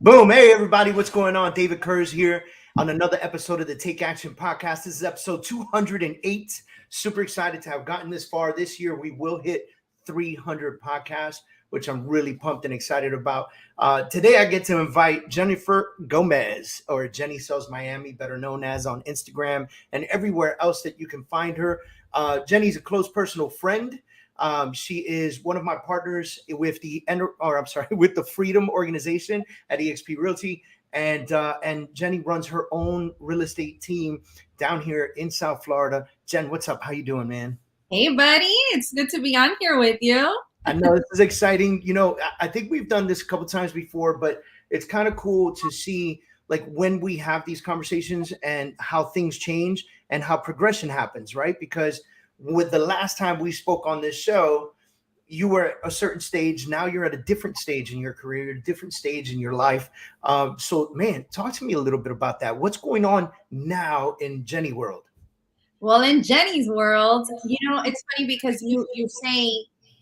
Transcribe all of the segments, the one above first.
Boom. Hey, everybody. What's going on? David Kurz here on another episode of the Take Action Podcast. This is episode 208. Super excited to have gotten this far. This year, we will hit 300 podcasts, which I'm really pumped and excited about. Today, I get to invite Jennifer Gomez, or Jenny Sells Miami, better known as on Instagram and everywhere else that you can find her. Jenny's a close personal friend. She is one of my partners with with the Freedom Organization at EXP Realty, and Jenny runs her own real estate team down here in South Florida. Jen, what's up? How you doing, man? Hey, buddy. It's good to be on here with you. I know this is exciting. You know, I think we've done this a couple times before, but it's kind of cool to see like when we have these conversations and how things change and how progression happens, right? Because with the last time we spoke on this show, you were at a certain stage. Now you're at a different stage in your career, a different stage in your life. So, man, talk to me a little bit about that. What's going on now in Jenny world? Well, in Jenny's world, it's funny because you say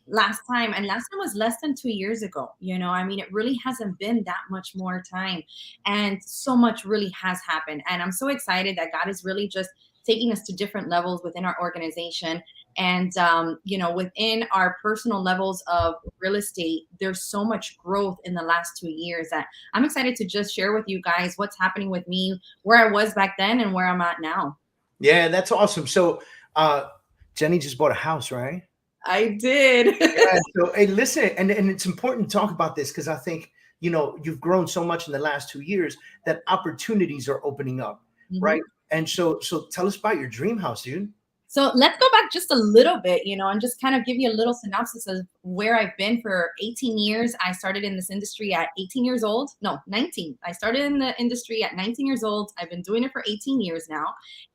last time was less than 2 years ago. It really hasn't been that much more time, and so much really has happened. And I'm so excited that God is really just taking us to different levels within our organization. And, within our personal levels of real estate, there's so much growth in the last 2 years that I'm excited to just share with you guys what's happening with me, where I was back then and where I'm at now. Yeah, that's awesome. So Jenny just bought a house, right? I did. Yeah, so hey, listen, and it's important to talk about this because I think, you've grown so much in the last 2 years that opportunities are opening up, right? And so tell us about your dream house, dude. So let's go back just a little bit, and just kind of give you a little synopsis of where I've been for 18 years. I started in this industry at 18 years old. No, 19. I started in the industry at 19 years old. I've been doing it for 18 years now.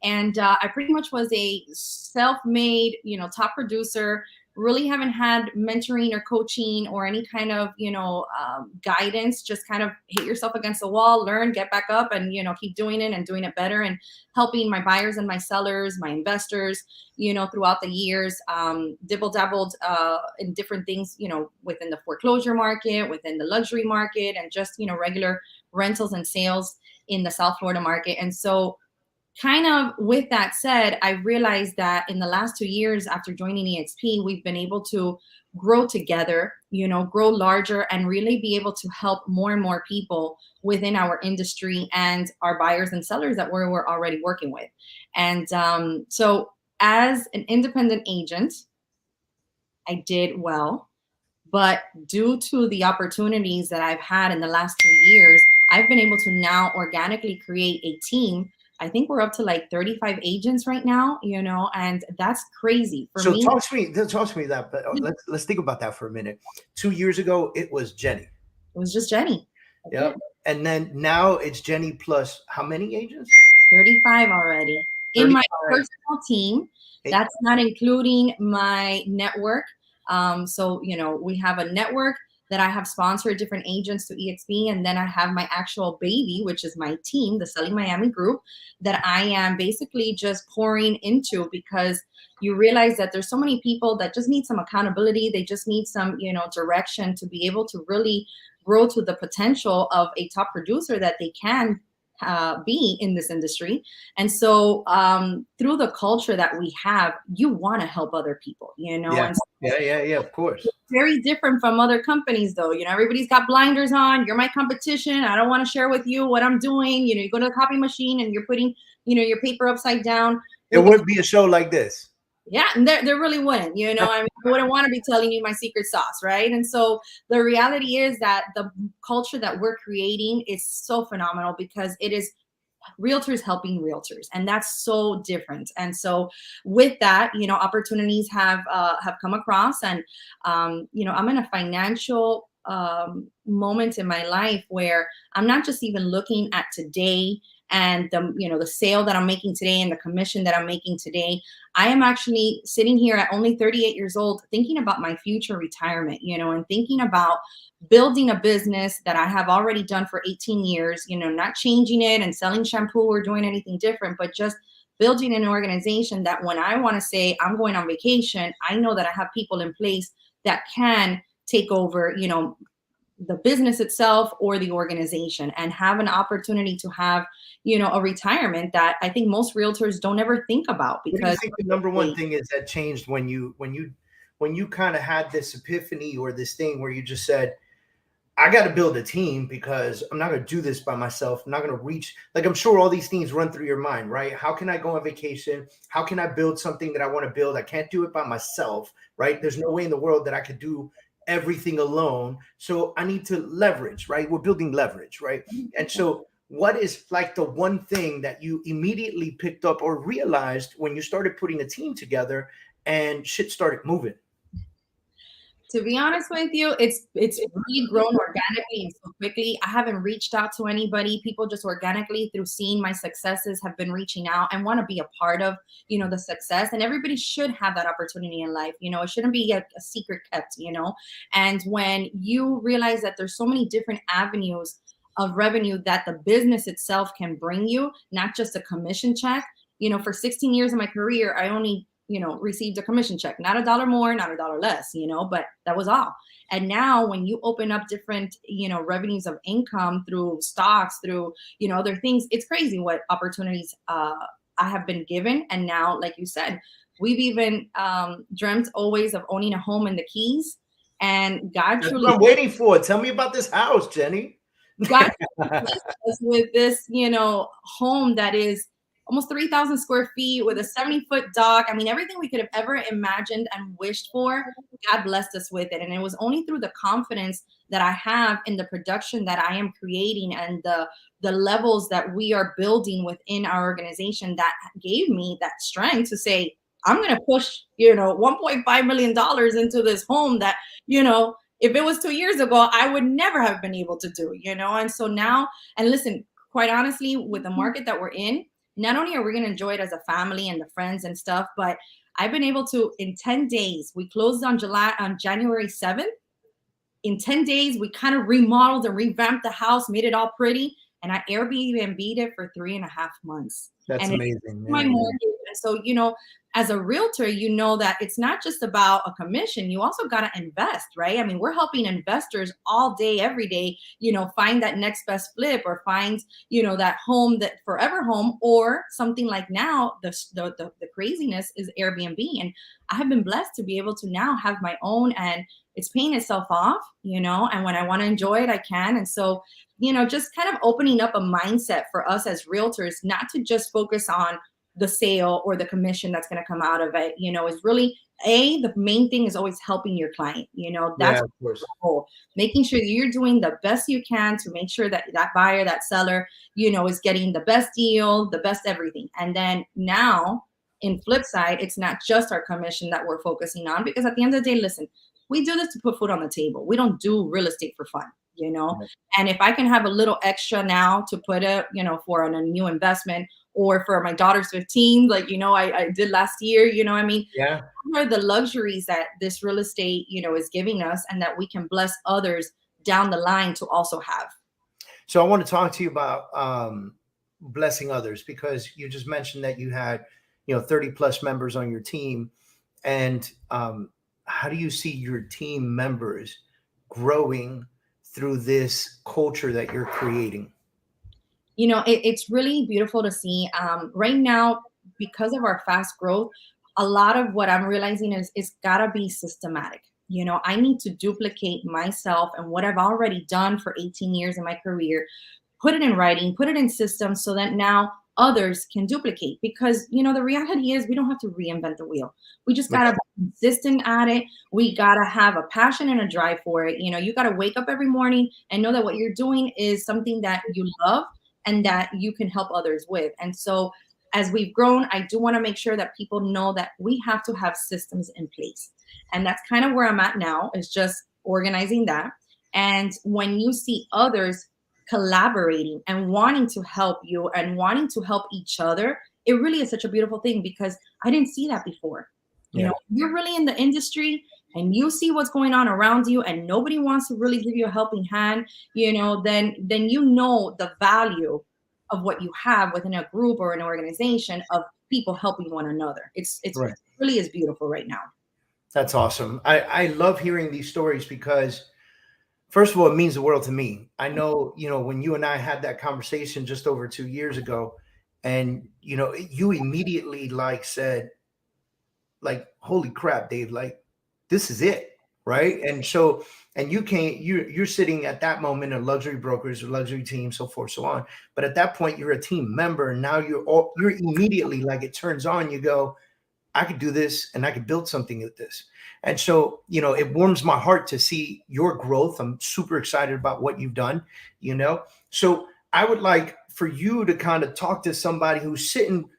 And I pretty much was a self-made, top producer. Really haven't had mentoring or coaching or any kind of, guidance. Just kind of hit yourself against the wall, learn, get back up, and, keep doing it and doing it better, and helping my buyers and my sellers, my investors, throughout the years, dibble-dabbled in different things, within the foreclosure market, within the luxury market, and just, regular rentals and sales in the South Florida market. And so kind of with that said, I realized that in the last 2 years after joining EXP, we've been able to grow together, grow larger, and really be able to help more and more people within our industry and our buyers and sellers that we're already working with. And so as an independent agent, I did well, but due to the opportunities that I've had in the last 2 years, I've been able to now organically create a team. I think we're up to like 35 agents right now, and that's crazy for me. So talk to me that, but let's think about that for a minute. 2 years ago, it was Jenny. It was just Jenny. Yeah. And then now it's Jenny plus how many agents? 35 already. 35. In my personal team. That's not including my network. So, we have a network that I have sponsored different agents to EXP. And then I have my actual baby, which is my team, the Selling Miami group, that I am basically just pouring into, because you realize that there's so many people that just need some accountability. They just need some, direction to be able to really grow to the potential of a top producer that they can be in this industry. And so through the culture that we have, you want to help other people, Yeah. And so Yeah, of course. very different from other companies, though. Everybody's got blinders on. You're my competition. I don't want to share with you what I'm doing. You go to the copy machine and you're putting, your paper upside down. It wouldn't be a show like this. Yeah, and there really wouldn't, I wouldn't want to be telling you my secret sauce, right? And so the reality is that the culture that we're creating is so phenomenal, because it is realtors helping realtors, and that's so different. And so with that, opportunities have come across, and I'm in a financial moment in my life where I'm not just even looking at today and the sale that I'm making today and the commission that I'm making today. I am actually sitting here at only 38 years old thinking about my future retirement, and thinking about building a business that I have already done for 18 years, not changing it and selling shampoo or doing anything different, but just building an organization that when I want to say I'm going on vacation, I know that I have people in place that can take over, the business itself or the organization, and have an opportunity to have, a retirement that I think most realtors don't ever think about. What do you Because think the number one thing is that changed when you kind of had this epiphany or this thing where you just said, I got to build a team because I'm not going to do this by myself. I'm not going to reach, like, I'm sure all these things run through your mind, right? How can I go on vacation? How can I build something that I want to build? I can't do it by myself, right? There's no way in the world that I could do everything alone. So I need to leverage, right? We're building leverage, right? And so what is like the one thing that you immediately picked up or realized when you started putting a team together and shit started moving? To be honest with you, it's really grown organically and so quickly. I haven't reached out to anybody. People just organically, through seeing my successes, have been reaching out and want to be a part of, the success. And everybody should have that opportunity in life. It shouldn't be a secret kept. And when you realize that there's so many different avenues of revenue that the business itself can bring you, not just a commission check. For 16 years of my career, I only received a commission check, not a dollar more, not a dollar less, but that was all. And now when you open up different, revenues of income through stocks, through, other things, it's crazy what opportunities I have been given. And now, like you said, we've even dreamt always of owning a home in the Keys. And God That's truly, what I'm waiting for. Tell me about this house, Jenny. God blessed us with this, home that is almost 3,000 square feet with a 70-foot dock. I mean, everything we could have ever imagined and wished for, God blessed us with it. And it was only through the confidence that I have in the production that I am creating and the levels that we are building within our organization that gave me that strength to say, I'm going to push, $1.5 million into this home that, if it was 2 years ago, I would never have been able to do, And so now, and listen, quite honestly, with the market that we're in, not only are we going to enjoy it as a family and the friends and stuff, but I've been able to, in 10 days, we closed on January 7th. In 10 days, we kind of remodeled and revamped the house, made it all pretty. And I Airbnb'd it for 3.5 months. That's and amazing. My mortgage. And so, as a realtor, that it's not just about a commission. You also got to invest, right? I mean, we're helping investors all day, every day, find that next best flip or find, that home, that forever home, or something like now, the craziness is Airbnb. And I have been blessed to be able to now have my own, and it's paying itself off, and when I want to enjoy it, I can. And so, just kind of opening up a mindset for us as realtors, not to just focus on the sale or the commission that's going to come out of it, is really the main thing is always helping your client, that's of course. the goal. Making sure that you're doing the best you can to make sure that that buyer, that seller, is getting the best deal, the best everything. And then now in flip side, it's not just our commission that we're focusing on, because at the end of the day, listen, we do this to put food on the table. We don't do real estate for fun, Right. And if I can have a little extra now to put it, for a new investment, or for my daughter's 15, like, I did last year, I mean, Yeah. what are the luxuries that this real estate, is giving us, and that we can bless others down the line to also have. So I want to talk to you about blessing others, because you just mentioned that you had, 30 plus members on your team. And how do you see your team members growing through this culture that you're creating? It's really beautiful to see. Right now, because of our fast growth, a lot of what I'm realizing is it's gotta be systematic. I need to duplicate myself and what I've already done for 18 years in my career, put it in writing, put it in systems, so that now others can duplicate. Because, the reality is we don't have to reinvent the wheel. We just gotta be consistent at it. We gotta have a passion and a drive for it. You gotta wake up every morning and know that what you're doing is something that you love and that you can help others with. And so as we've grown, I do want to make sure that people know that we have to have systems in place. And that's kind of where I'm at now, is just organizing that. And when you see others collaborating and wanting to help you and wanting to help each other, it really is such a beautiful thing, because I didn't see that before. You're really in the industry and you see what's going on around you and nobody wants to really give you a helping hand, then the value of what you have within a group or an organization of people helping one another. It's Right. It really is beautiful right now. That's awesome. I love hearing these stories, because First of all, it means the world to me. I know, when you and I had that conversation just over 2 years ago, and you immediately like said, like, holy crap, Dave, like, this is it, right? And so, and you're sitting at that moment in luxury brokers, luxury team, so forth, so on. But at that point, you're a team member, and now you're immediately, like, it turns on. You go, I could do this, and I could build something with this. And so, it warms my heart to see your growth. I'm super excited about what you've done. So I would like for you to kind of talk to somebody who's sitting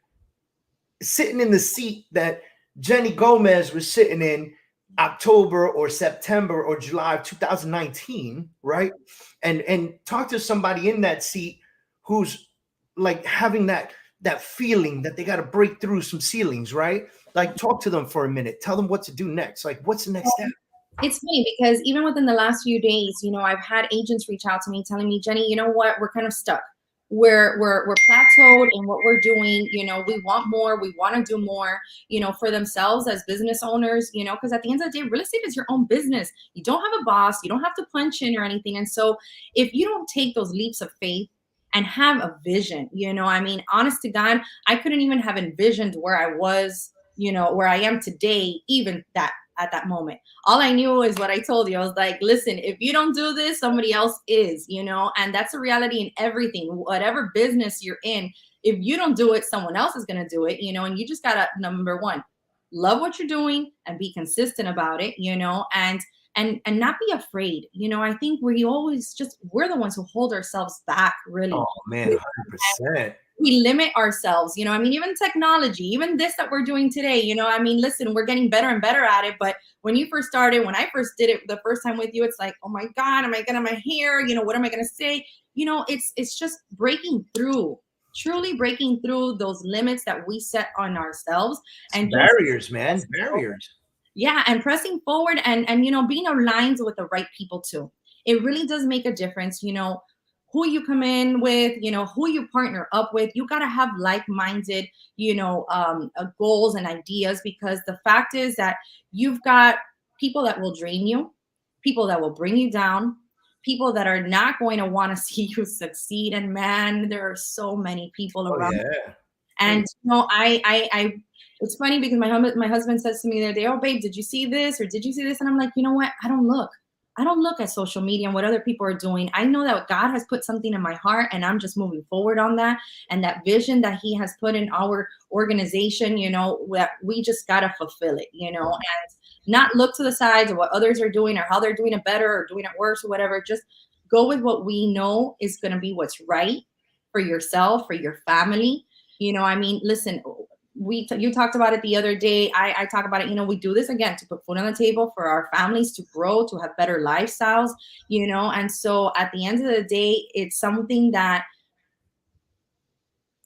in the seat that Jenny Gomez was sitting in October or September or July of 2019, right? And talk to somebody in that seat who's like having that feeling that they got to break through some ceilings, right? Like, talk to them for a minute. Tell them what to do next. Like, what's the next step? It's funny because even within the last few days, I've had agents reach out to me telling me, Jenny, you know what? We're kind of stuck. We're plateaued in what we're doing. We want more. We want to do more, for themselves as business owners, because at the end of the day, real estate is your own business. You don't have a boss. You don't have to punch in or anything. And so if you don't take those leaps of faith and have a vision, honest to God, I couldn't even have envisioned where I was, where I am today, even at that moment. All I knew is what I told you. I was like, listen, if you don't do this, somebody else is, and that's a reality in everything, whatever business you're in. If you don't do it, someone else is going to do it, and you just got to, number one, love what you're doing and be consistent about it, and not be afraid. I think we're the ones who hold ourselves back, really. Oh man, 100%. We limit ourselves, even technology, even this that we're doing today, listen, we're getting better and better at it. But when you first started, when I first did it the first time with you, it's like, oh my God, am I getting my hair? What am I going to say? It's just breaking through, truly breaking through those limits that we set on ourselves. And barriers, man, barriers. Yeah. And pressing forward and being aligned with the right people too. It really does make a difference, who you come in with, who you partner up with. You got to have like-minded, goals and ideas, because the fact is that you've got people that will drain you, people that will bring you down, people that are not going to want to see you succeed. And man, there are so many people around. Yeah. And I it's funny because my husband says to me the other day, oh babe, did you see this or did you see this? And I'm like, you know what? I don't look at social media and what other people are doing. I know that God has put something in my heart, and I'm just moving forward on that. And that vision that he has put in our organization, that we just got to fulfill it, and not look to the sides of what others are doing or how they're doing it better or doing it worse or whatever. Just go with what we know is going to be what's right for yourself, for your family. Listen, you talked about it the other day. I talk about it. We do this again to put food on the table for our families to grow, to have better lifestyles, and so at the end of the day, it's something that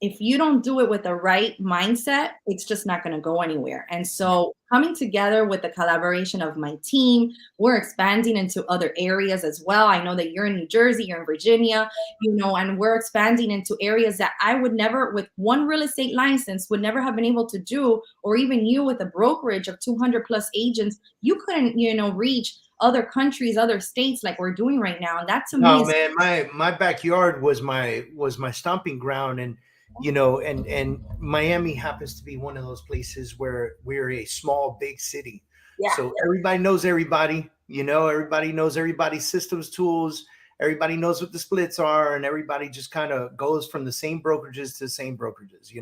if you don't do it with the right mindset, it's just not going to go anywhere. And so coming together with the collaboration of my team, we're expanding into other areas as well. I know that you're in New Jersey, you're in Virginia, and we're expanding into areas that I would never, with one real estate license, would never have been able to do, or even you with a brokerage of 200 plus agents, you couldn't, reach other countries, other states like we're doing right now. And that's amazing. Oh man, my backyard was my stomping ground, and and Miami happens to be one of those places where we're a small, big city. Yeah. So everybody knows everybody, everybody knows everybody's systems, tools, everybody knows what the splits are, and everybody just kind of goes from the same brokerages to the same brokerages,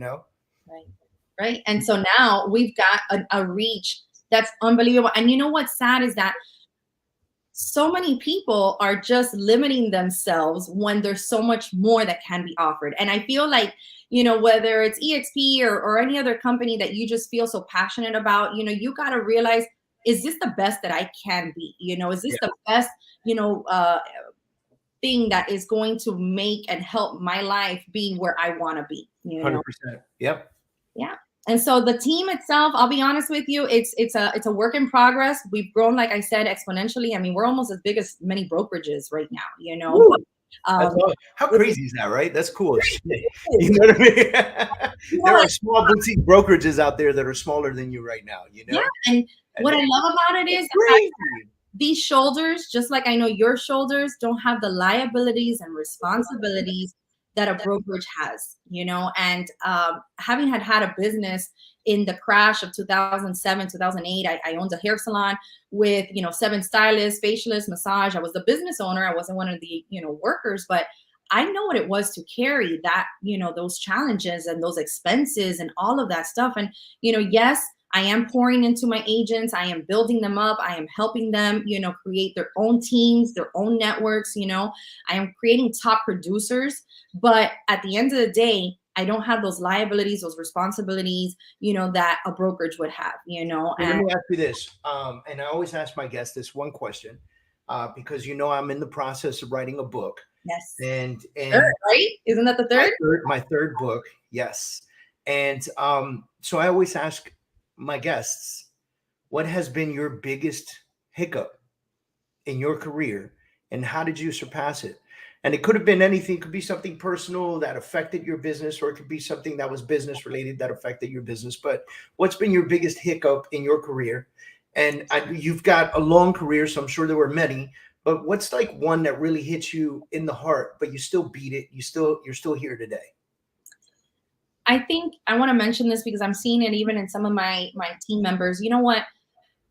Right. And so now we've got a reach that's unbelievable. And what's sad is that so many people are just limiting themselves when there's so much more that can be offered. And I feel like, whether it's EXP or any other company that you just feel so passionate about, you got to realize, is this the best that I can be? Is this the best, thing that is going to make and help my life be where I want to be? 100%. Yep. Yeah. And so the team itself, I'll be honest with you, it's a work in progress. We've grown, like I said, exponentially. I mean, we're almost as big as many brokerages right now, But, how crazy is that, right? That's cool. You know what I mean? There are small boutique brokerages out there that are smaller than you right now, Yeah, and what I love about it is these shoulders, just like I know your shoulders, don't have the liabilities and responsibilities that a brokerage has, and having had a business in the crash of 2007, 2008, I owned a hair salon with, 7 stylists, facialists, massage. I was the business owner. I wasn't one of the, workers, but I know what it was to carry that, those challenges and those expenses and all of that stuff. And, yes, I am pouring into my agents. I am building them up. I am helping them, create their own teams, their own networks. I am creating top producers. But at the end of the day, I don't have those liabilities, those responsibilities, that a brokerage would have, Well, let me ask you this. And I always ask my guests this one question, because, I'm in the process of writing a book. Yes. And third, right? Isn't that the third? My third book. Yes. And so I always ask my guests, what has been your biggest hiccup in your career and how did you surpass it? And it could have been anything. It could be something personal that affected your business, or it could be something that was business related that affected your business. But what's been your biggest hiccup in your career? And you've got a long career, so I'm sure there were many, but what's like one that really hits you in the heart, but you still beat it? You're still here today. I think I want to mention this because I'm seeing it even in some of my team members. You know what?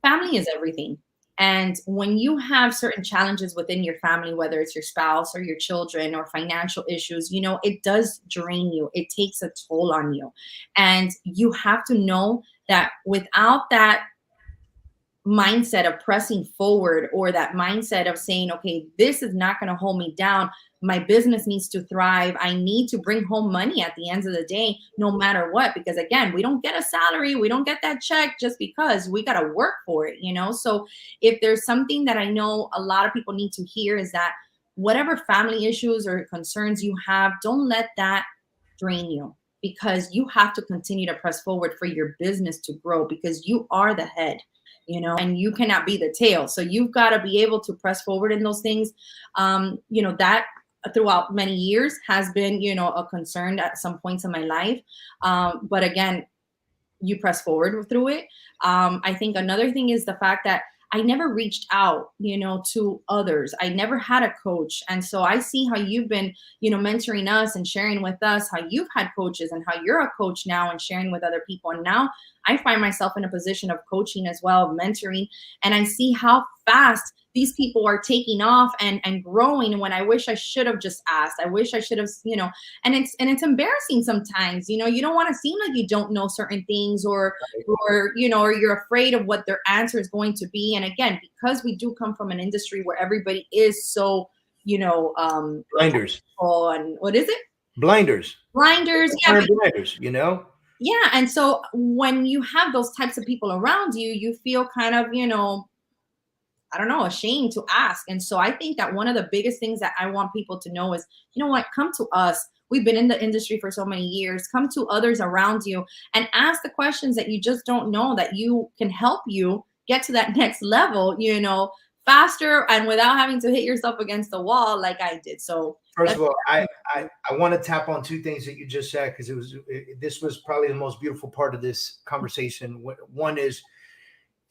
Family is everything. And when you have certain challenges within your family, whether it's your spouse or your children or financial issues, it does drain you. It takes a toll on you. And you have to know that without that mindset of pressing forward, or that mindset of saying, okay, this is not going to hold me down. My business needs to thrive. I need to bring home money at the end of the day, no matter what, because again, we don't get a salary. We don't get that check just because. We got to work for it, So if there's something that I know a lot of people need to hear, is that whatever family issues or concerns you have, don't let that drain you, because you have to continue to press forward for your business to grow, because you are the head, and you cannot be the tail. So you've got to be able to press forward in those things. That throughout many years has been, a concern at some points in my life. But again, you press forward through it. I think another thing is the fact that I never reached out, to others. I never had a coach. And so I see how you've been, mentoring us and sharing with us how you've had coaches and how you're a coach now and sharing with other people. And now I find myself in a position of coaching as well, mentoring, and I see how fast these people are taking off and growing. And when I wish I should have just asked, I wish I should have, and it's embarrassing sometimes, you don't want to seem like you don't know certain things, or you're afraid of what their answer is going to be. And again, because we do come from an industry where everybody is so, blinders. And what is it? Blinders. Yeah. Blinders, Yeah. And so when you have those types of people around you, you feel kind of, I don't know, ashamed to ask. And so I think that one of the biggest things that I want people to know is, come to us. We've been in the industry for so many years. Come to others around you and ask the questions that you just don't know, that you can help you get to that next level, faster and without having to hit yourself against the wall like I did. So first of all, I want to tap on two things that you just said, because this was probably the most beautiful part of this conversation. One is,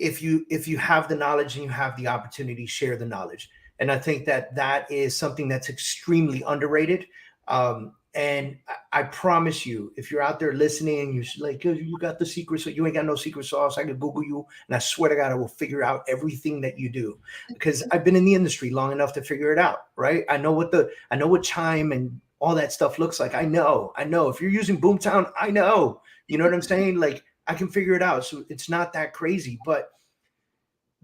if you have the knowledge and you have the opportunity, share the knowledge. And I think that is something that's extremely underrated. And I promise you, if you're out there listening and you're like, you got the secret, so you ain't got no secret sauce, I could Google you, and I swear to God, I will figure out everything that you do, because I've been in the industry long enough to figure it out, right? I know what chime and all that stuff looks like. I know if you're using Boomtown, I know, you know what I'm saying? Like, I can figure it out. So it's not that crazy, but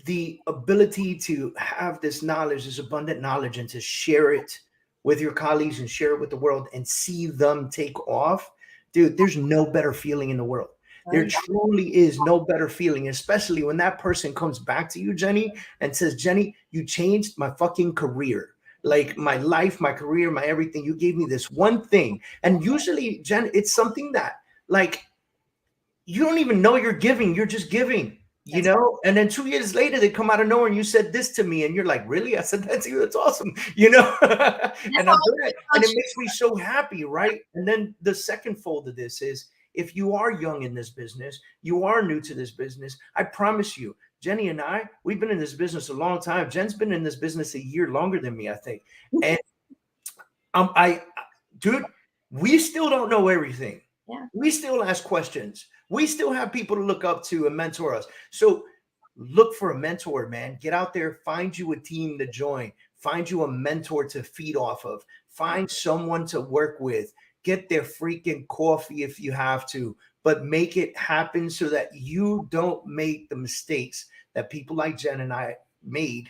the ability to have this knowledge, this abundant knowledge, and to share it with your colleagues and share it with the world and see them take off, dude, there's no better feeling in the world. There truly is no better feeling, especially when that person comes back to you, Jenny, and says, Jenny, you changed my fucking career. Like, my life, my career, my everything. You gave me this one thing. And usually, Jen, it's something that, like, you don't even know you're giving. You're just giving. And then 2 years later, they come out of nowhere and you said this to me, and you're like, really? I said that to you? That's awesome. And I'm glad, and it makes me so happy, right? And then the second fold of this is, if you are young in this business, you are new to this business, I promise you, Jenny and I, we've been in this business a long time. Jen's been in this business a year longer than me, I think. And dude, we still don't know everything. Yeah. We still ask questions. We still have people to look up to and mentor us. So look for a mentor, man. Get out there, find you a team to join, find you a mentor to feed off of, find someone to work with, get their freaking coffee if you have to, but make it happen so that you don't make the mistakes that people like Jen and I made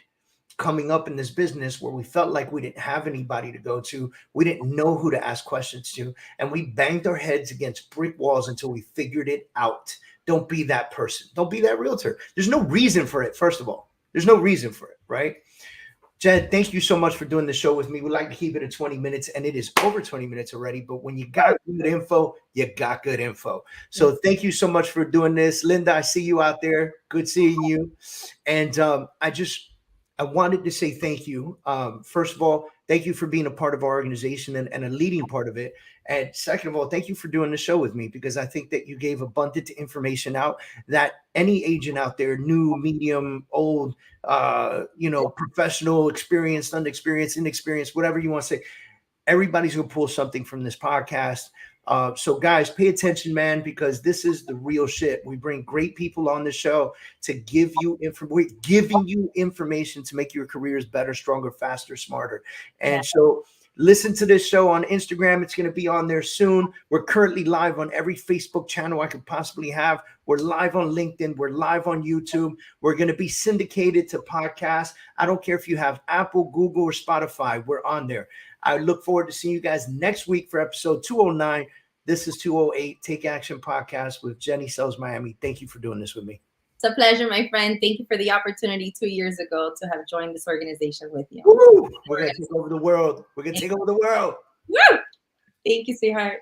coming up in this business, where we felt like we didn't have anybody to go to. We didn't know who to ask questions to. And we banged our heads against brick walls until we figured it out. Don't be that person. Don't be that realtor. There's no reason for it. First of all, there's no reason for it, right? Jen, thank you so much for doing the show with me. We like to keep it at 20 minutes, and it is over 20 minutes already. But when you got good info, you got good info. So thank you so much for doing this. Linda, I see you out there. Good seeing you. And I wanted to say thank you. First of all, thank you for being a part of our organization and a leading part of it. And second of all, thank you for doing the show with me, because I think that you gave abundant information out that any agent out there, new, medium, old, professional, experienced, unexperienced, inexperienced, whatever you want to say, everybody's going to pull something from this podcast. So guys, pay attention, man, because this is the real shit. We bring great people on the show to give you giving you information to make your careers better, stronger, faster, smarter. And so listen to this show on Instagram. It's going to be on there soon. We're currently live on every Facebook channel I could possibly have. We're live on LinkedIn. We're live on YouTube. We're going to be syndicated to podcasts. I don't care if you have Apple, Google, or Spotify. We're on there. I look forward to seeing you guys next week for episode 209. This is 208 Take Action Podcast with Jenny Sells Miami. Thank you for doing this with me. It's a pleasure, my friend. Thank you for the opportunity 2 years ago to have joined this organization with you. Woo! We're going to take over the world. We're going to take over the world. Woo! Thank you, sweetheart.